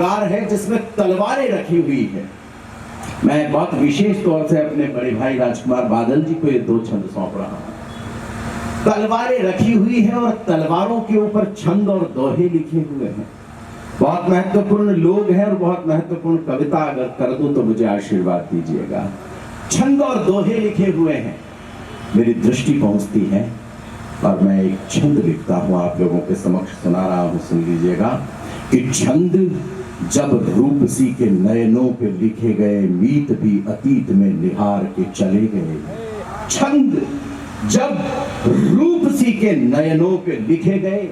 Car है जिसमें तलवारें रखी हुई है। मैं बहुत विशेष तौर से अपने बड़े भाई राजकुमार बादल जी को ये दो छंद सौंप रहा हूं। तलवारें रखी हुई है और तलवारों के ऊपर छंद और दोहे लिखे हुए हैं। बहुत महत्वपूर्ण लोग हैं और बहुत महत्वपूर्ण कविता अगर कर दूं तो मुझे आशीर्वाद दीजिएगा। छंद और दोहे लिखे हुए हैं, मेरी दृष्टि पहुंचती है और मैं एक छंद लिखता हूं, आप लोगों के समक्ष सुना रहा हूं, सुन लीजिएगा। कि छंद जब रूपसी के नयनों पे लिखे गए, मीत भी अतीत में निहार के चले गए। छंद जब रूपसी के नयनों पे लिखे गए,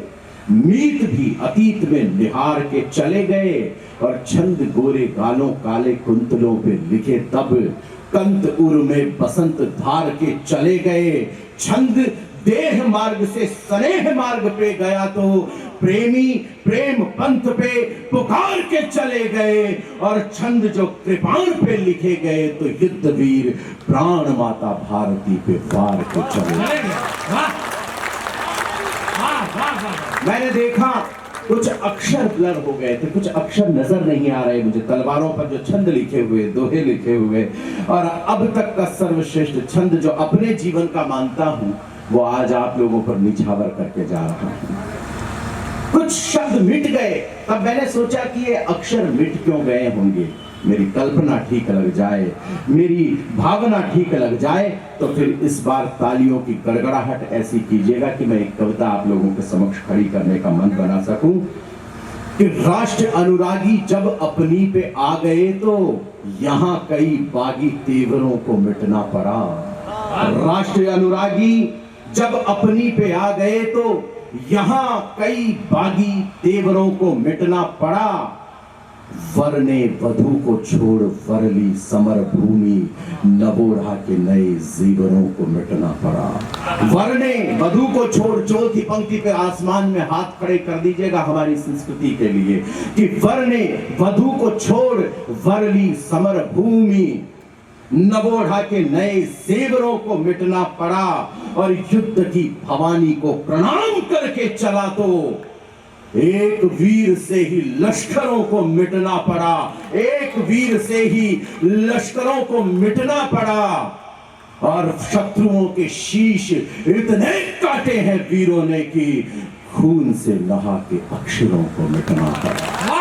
मीत भी अतीत में निहार के चले गए। और छंद गोरे गालों काले कुंतलों पे लिखे तब, कंत उर में बसंत धार के चले गए। छंद देह मार्ग से स्नेह मार्ग पे गया तो प्रेमी प्रेम पंथ पे पुकार के चले गए। और छंद जो कृपाण पे लिखे गए तो युद्ध वीर प्राण माता भारती पे वार के चले गए। मैंने देखा कुछ अक्षर ब्लर हो गए थे, कुछ अक्षर नजर नहीं आ रहे मुझे, तलवारों पर जो छंद लिखे हुए, दोहे लिखे हुए। और अब तक का सर्वश्रेष्ठ छंद जो अपने जीवन का मानता हूं, वो आज आप लोगों पर निछावर करके जा रहा हूं। कुछ शब्द मिट गए, तब मैंने सोचा कि ये अक्षर मिट क्यों गए होंगे। मेरी कल्पना ठीक लग जाए, मेरी भावना ठीक लग जाए, तो फिर इस बार तालियों की गड़गड़ाहट ऐसी कीजिएगा कि मैं एक कविता आप लोगों के समक्ष खड़ी करने का मन बना सकूं। कि राष्ट्र अनुरागी जब अपनी पे आ गए तो यहां कई बागी तेवरों को मिटना पड़ा। राष्ट्र अनुरागी जब अपनी पे आ गए तो यहां कई बागी तेवरों को मिटना पड़ा। वर ने वधु को छोड़ वरली समर भूमि, नबोढ़ा के नए जीवनों को मिटना पड़ा। वर ने वधु को छोड़, चौथी पंक्ति पे आसमान में हाथ खड़े कर दीजिएगा हमारी संस्कृति के लिए। कि वर ने वधु को छोड़ वरली समर भूमि, नबोढ़ा के नए जेवरों को मिटना पड़ा। और युद्ध की भवानी को प्रणाम करके चला तो एक वीर से ही लश्करों को मिटना पड़ा। एक वीर से ही लश्करों को मिटना पड़ा। और शत्रुओं के शीश इतने काटे हैं वीरों ने कि खून से नहा के अक्षरों को मिटना पड़ा।